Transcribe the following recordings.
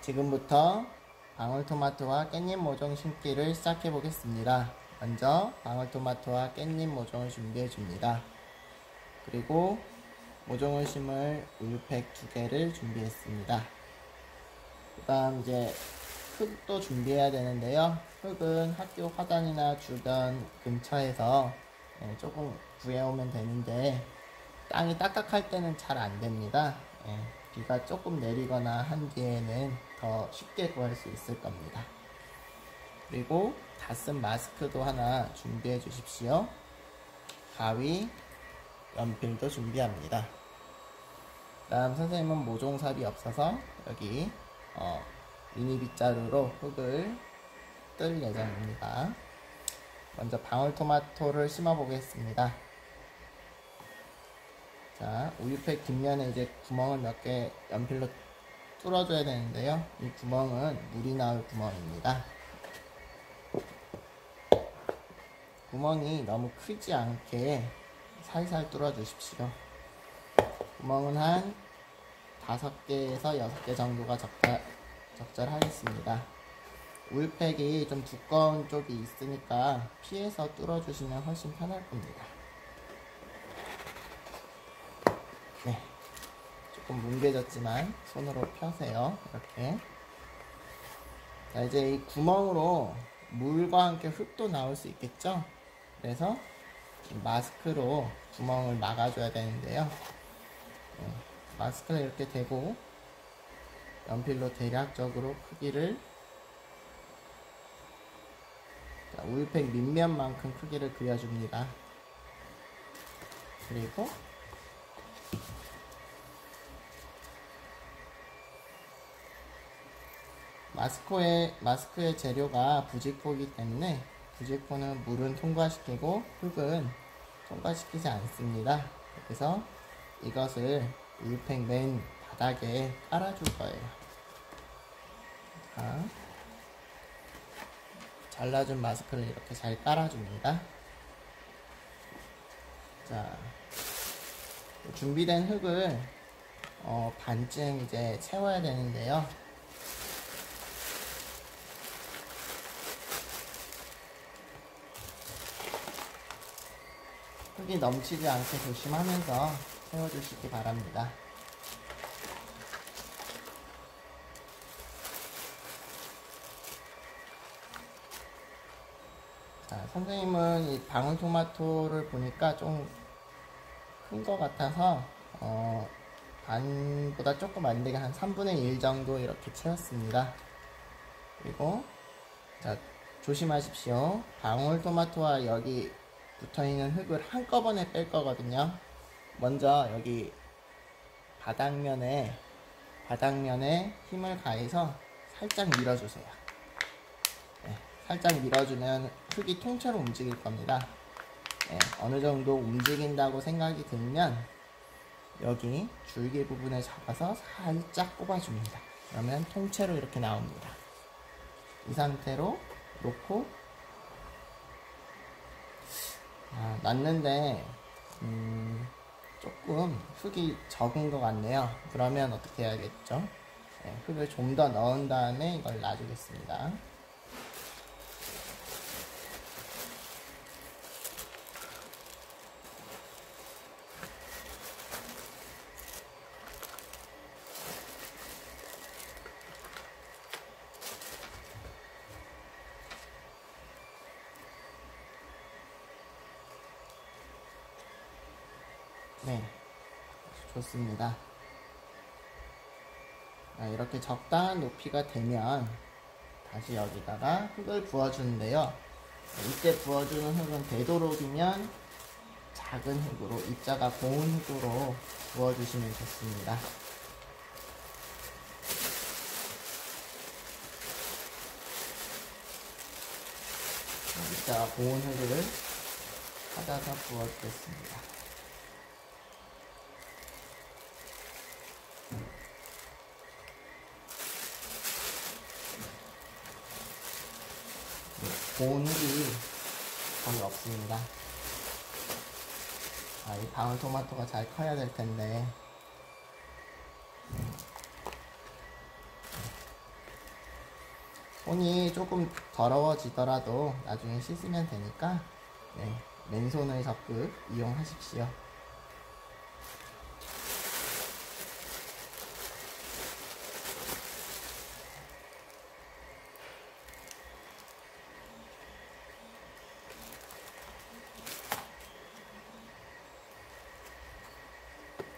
지금부터 방울토마토와 깻잎 모종 심기를 시작해 보겠습니다. 먼저 방울토마토와 깻잎 모종을 준비해 줍니다. 그리고 모종을 심을 우유팩 2개를 준비했습니다. 그 다음 이제 흙도 준비해야 되는데요. 흙은 학교 화단이나 주변 근처에서 조금 구해오면 되는데 땅이 딱딱할 때는 잘 안됩니다. 비가 조금 내리거나 한 뒤에는 더 쉽게 구할 수 있을 겁니다. 그리고 다 쓴 마스크도 하나 준비해 주십시오. 가위, 연필도 준비합니다. 다음 선생님은 모종삽이 없어서 여기 미니 빗자루로 흙을 뜰 예정입니다. 먼저 방울토마토를 심어 보겠습니다. 자, 우유팩 뒷면에 이제 구멍을 몇 개 연필로 뚫어줘야 되는데요. 이 구멍은 물이 나올 구멍입니다. 구멍이 너무 크지 않게 살살 뚫어 주십시오. 구멍은 한 5개에서 6개 정도가 적절하겠습니다. 우유팩이 좀 두꺼운 쪽이 있으니까 피해서 뚫어 주시면 훨씬 편할 겁니다. 네, 조금 뭉개졌지만 손으로 펴세요. 이렇게. 자, 이제 이 구멍으로 물과 함께 흙도 나올 수 있겠죠? 그래서 마스크로 구멍을 막아줘야 되는데요. 마스크를 이렇게 대고 연필로 대략적으로 크기를, 우유팩 밑면만큼 크기를 그려줍니다. 그리고 마스크의 재료가 부직포이기 때문에 부직포는 물은 통과시키고 흙은 통과시키지 않습니다. 그래서 이것을 우유팩 맨 바닥에 깔아줄 거예요. 자, 잘라준 마스크를 이렇게 잘 깔아줍니다. 자, 준비된 흙을 반쯤 이제 채워야 되는데요. 흙이 넘치지 않게 조심하면서 채워주시기 바랍니다. 자, 선생님은 이 방울토마토를 보니까 좀 큰 것 같아서 반보다 조금 안 되게 한 3분의 1 정도 이렇게 채웠습니다. 그리고 자, 조심하십시오. 방울토마토와 여기 붙어있는 흙을 한꺼번에 뺄 거거든요. 먼저 여기 바닥면에 힘을 가해서 살짝 밀어주세요. 네, 살짝 밀어주면 흙이 통째로 움직일 겁니다. 네, 어느 정도 움직인다고 생각이 들면 여기 줄기 부분을 잡아서 살짝 꼽아줍니다. 그러면 통째로 이렇게 나옵니다. 이 상태로 놓고 났는데 조금 흙이 적은 것 같네요. 그러면 어떻게 해야겠죠? 네, 흙을 좀 더 넣은 다음에 이걸 놔주겠습니다. 네, 좋습니다. 이렇게 적당한 높이가 되면 다시 여기다가 흙을 부어주는데요. 이때 부어주는 흙은 되도록이면 작은 흙으로, 입자가 고운 흙으로 부어주시면 좋습니다. 입자가 고운 흙을 찾아서 부어주겠습니다. 고운 흙이 거의 없습니다. 이 방울토마토가 잘 커야 될 텐데 손이 조금 더러워지더라도 나중에 씻으면 되니까 맨손을 적극 이용하십시오.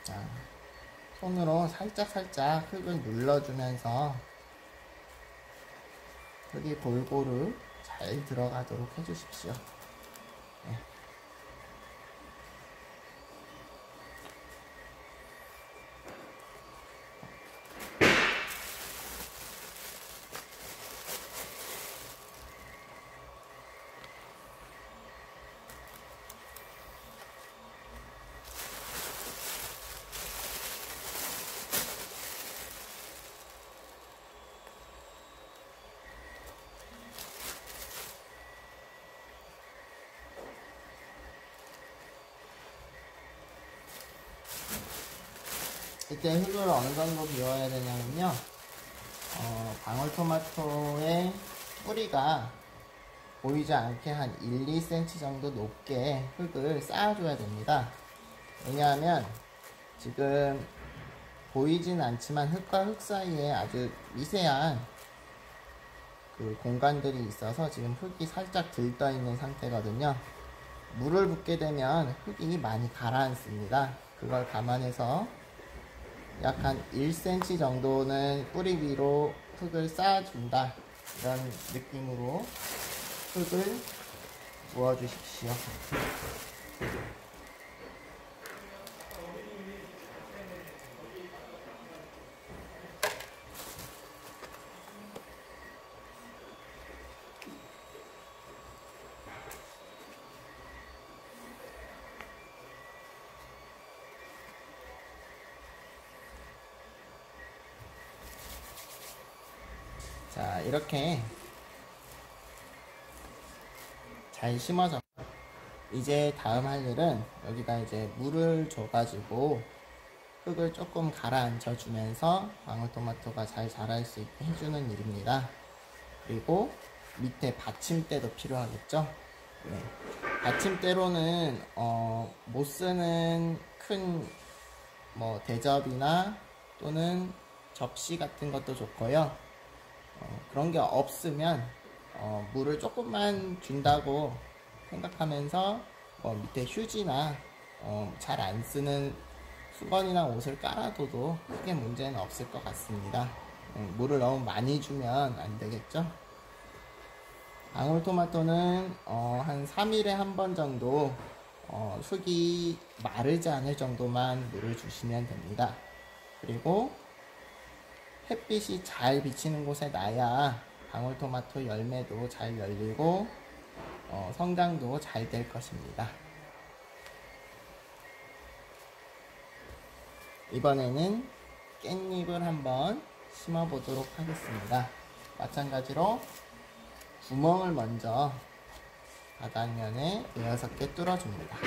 자, 손으로 살짝 흙을 눌러주면서 흙이 골고루 잘 들어가도록 해주십시오. 네. 이때 흙을 어느 정도 비워야 되냐면요. 방울토마토의 뿌리가 보이지 않게 한 1, 2cm 정도 높게 흙을 쌓아줘야 됩니다. 왜냐하면 지금 보이진 않지만 흙과 흙 사이에 아주 미세한 그 공간들이 있어서 지금 흙이 살짝 들떠 있는 상태거든요. 물을 붓게 되면 흙이 많이 가라앉습니다. 그걸 감안해서 약 한 1cm 정도는 뿌리 위로 흙을 쌓아준다, 이런 느낌으로 흙을 부어주십시오. 자, 이렇게 잘 심어져. 이제 다음 할 일은 여기다 이제 물을 줘가지고 흙을 조금 가라앉혀 주면서 방울토마토가 잘 자랄 수 있게 해주는 일입니다. 그리고 밑에 받침대도 필요하겠죠. 네. 받침대로는 못 쓰는 큰 대접이나 또는 접시 같은 것도 좋고요. 그런 게 없으면 물을 조금만 준다고 생각하면서 밑에 휴지나 잘 안 쓰는 수건이나 옷을 깔아둬도 크게 문제는 없을 것 같습니다. 물을 너무 많이 주면 안 되겠죠. 방울토마토는 한 3일에 한 번 정도 흙이 마르지 않을 정도만 물을 주시면 됩니다. 그리고 햇빛이 잘 비치는 곳에 놔야 방울토마토 열매도 잘 열리고 성장도 잘 될 것입니다. 이번에는 깻잎을 한번 심어 보도록 하겠습니다. 마찬가지로 구멍을 먼저 바닥면에 6개 뚫어줍니다.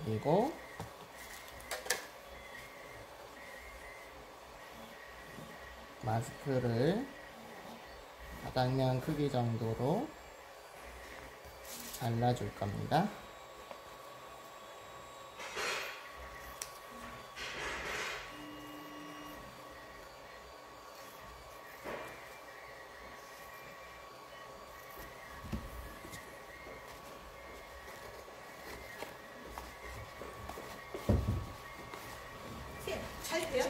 그리고 마스크를 바닥면 크기 정도로 잘라줄 겁니다. 잘 돼요?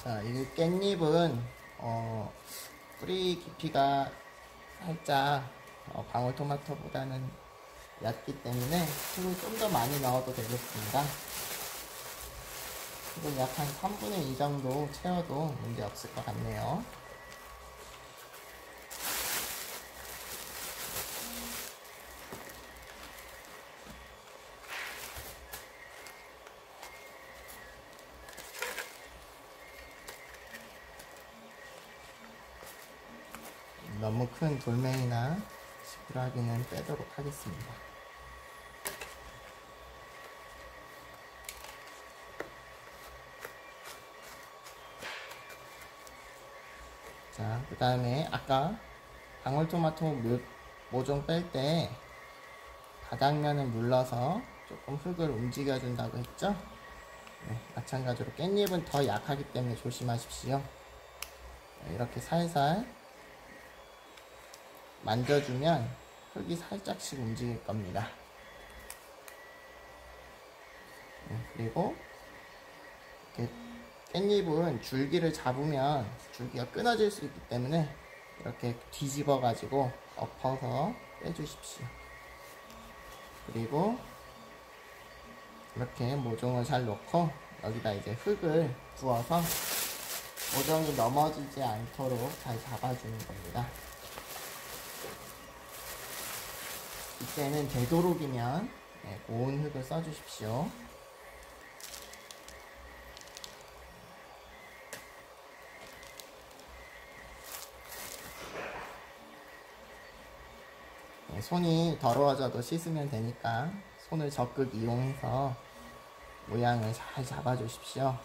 자, 이 깻잎은 뿌리 깊이가 살짝 방울토마토보다는 얕기 때문에 흙을 좀 더 많이 넣어도 되겠습니다. 지금 약 한 3분의 2 정도 채워도 문제 없을 것 같네요. 너무 큰 돌멩이나 지푸라기는 빼도록 하겠습니다. 자, 그 다음에 아까 방울토마토 모종 뺄 때 바닥면을 눌러서 조금 흙을 움직여 준다고 했죠? 네, 마찬가지로 깻잎은 더 약하기 때문에 조심하십시오. 네, 이렇게 살살 만져주면 흙이 살짝씩 움직일 겁니다. 네, 그리고 이렇게 깻잎은 줄기를 잡으면 줄기가 끊어질 수 있기 때문에 이렇게 뒤집어 가지고 엎어서 빼주십시오. 그리고 이렇게 모종을 잘 놓고 여기다 이제 흙을 부어서 모종이 넘어지지 않도록 잘 잡아주는 겁니다. 이때는 되도록이면 고운 흙을 써주십시오. 손이 더러워져도 씻으면 되니까 손을 적극 이용해서 모양을 잘 잡아 주십시오.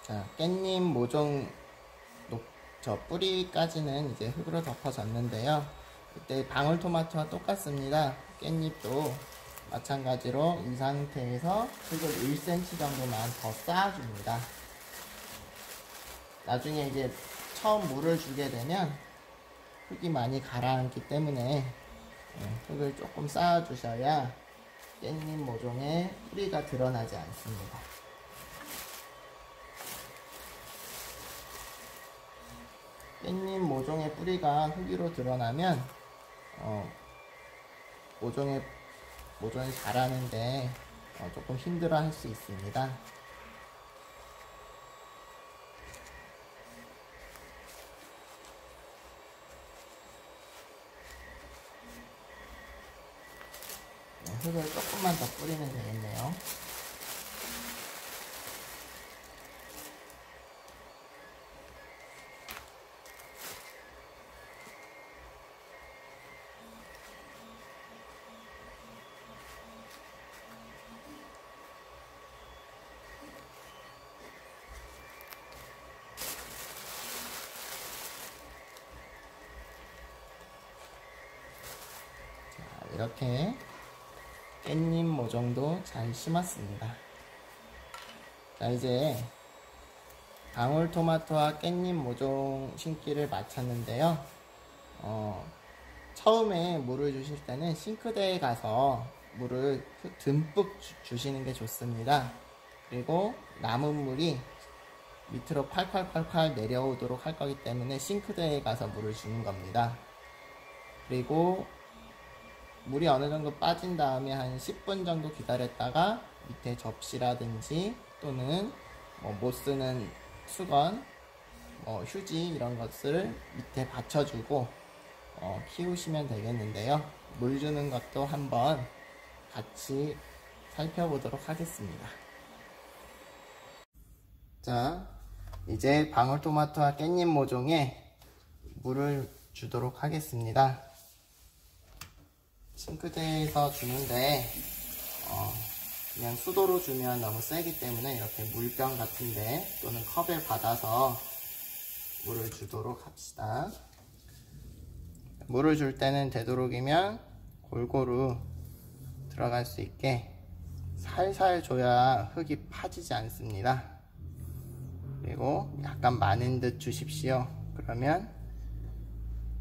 자, 깻잎 모종 저 뿌리까지는 이제 흙으로 덮어졌는데요. 그때 방울토마토와 똑같습니다. 깻잎도 마찬가지로 이 상태에서 흙을 1cm 정도만 더 쌓아줍니다. 나중에 이제 처음 물을 주게 되면 흙이 많이 가라앉기 때문에 흙을 조금 쌓아주셔야 깻잎 모종의 뿌리가 드러나지 않습니다. 깻잎 모종의 뿌리가 흙으로 드러나면 모종이 자라는데 조금 힘들어 할 수 있습니다. 흙을 조금만 더 뿌리면 되겠네요. 이렇게 깻잎 모종도 잘 심었습니다. 자, 이제 방울토마토와 깻잎 모종 심기를 마쳤는데요. 처음에 물을 주실 때는 싱크대에 가서 물을 듬뿍 주시는 게 좋습니다. 그리고 남은 물이 밑으로 콸콸콸콸 내려오도록 할 거기 때문에 싱크대에 가서 물을 주는 겁니다. 그리고 물이 어느 정도 빠진 다음에 한 10분 정도 기다렸다가 밑에 접시라든지 또는 못 쓰는 수건, 휴지 이런 것을 밑에 받쳐주고 키우시면 되겠는데요. 물 주는 것도 한번 같이 살펴보도록 하겠습니다. 자, 이제 방울토마토와 깻잎 모종에 물을 주도록 하겠습니다. 싱크대에서 주는데 그냥 수도로 주면 너무 세기 때문에 이렇게 물병 같은데 또는 컵에 받아서 물을 주도록 합시다. 물을 줄 때는 되도록이면 골고루 들어갈 수 있게 살살 줘야 흙이 파지지 않습니다. 그리고 약간 많은 듯 주십시오. 그러면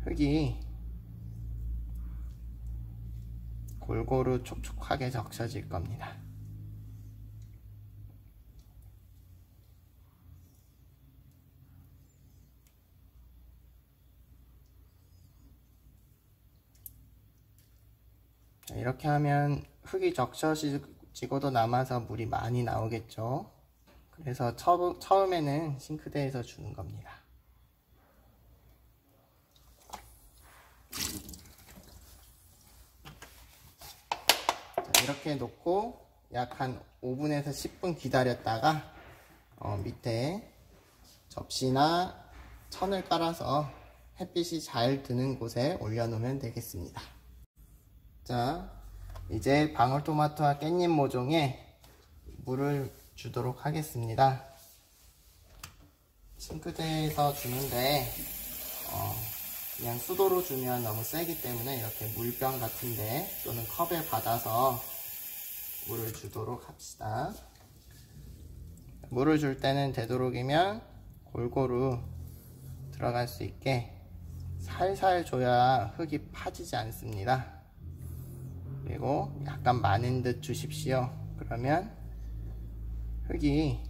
흙이 골고루 촉촉하게 적셔질 겁니다. 이렇게 하면 흙이 적셔지고도 남아서 물이 많이 나오겠죠. 그래서 처음에는 싱크대에서 주는 겁니다. 자, 이렇게 놓고 약 한 5분에서 10분 기다렸다가 밑에 접시나 천을 깔아서 햇빛이 잘 드는 곳에 올려놓으면 되겠습니다. 자, 이제 방울토마토와 깻잎 모종에 물을 주도록 하겠습니다. 싱크대에서 주는데 그냥 수도로 주면 너무 세기 때문에 이렇게 물병 같은데 또는 컵에 받아서 물을 주도록 합시다. 물을 줄 때는 되도록이면 골고루 들어갈 수 있게 살살 줘야 흙이 파지지 않습니다. 그리고 약간 많은 듯 주십시오. 그러면 흙이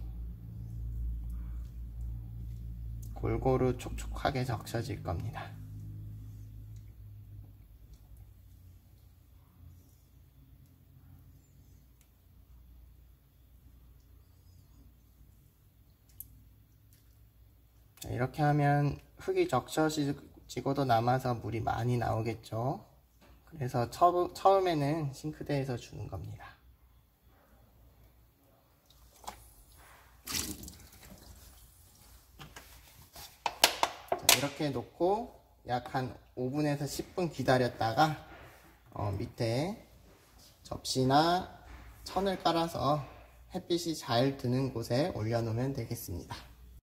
골고루 촉촉하게 적셔질 겁니다. 자, 이렇게 하면 흙이 적셔지고도 남아서 물이 많이 나오겠죠. 그래서 처음에는 싱크대에서 주는 겁니다. 자, 이렇게 놓고 약 한 5분에서 10분 기다렸다가 밑에 접시나 천을 깔아서 햇빛이 잘 드는 곳에 올려놓으면 되겠습니다.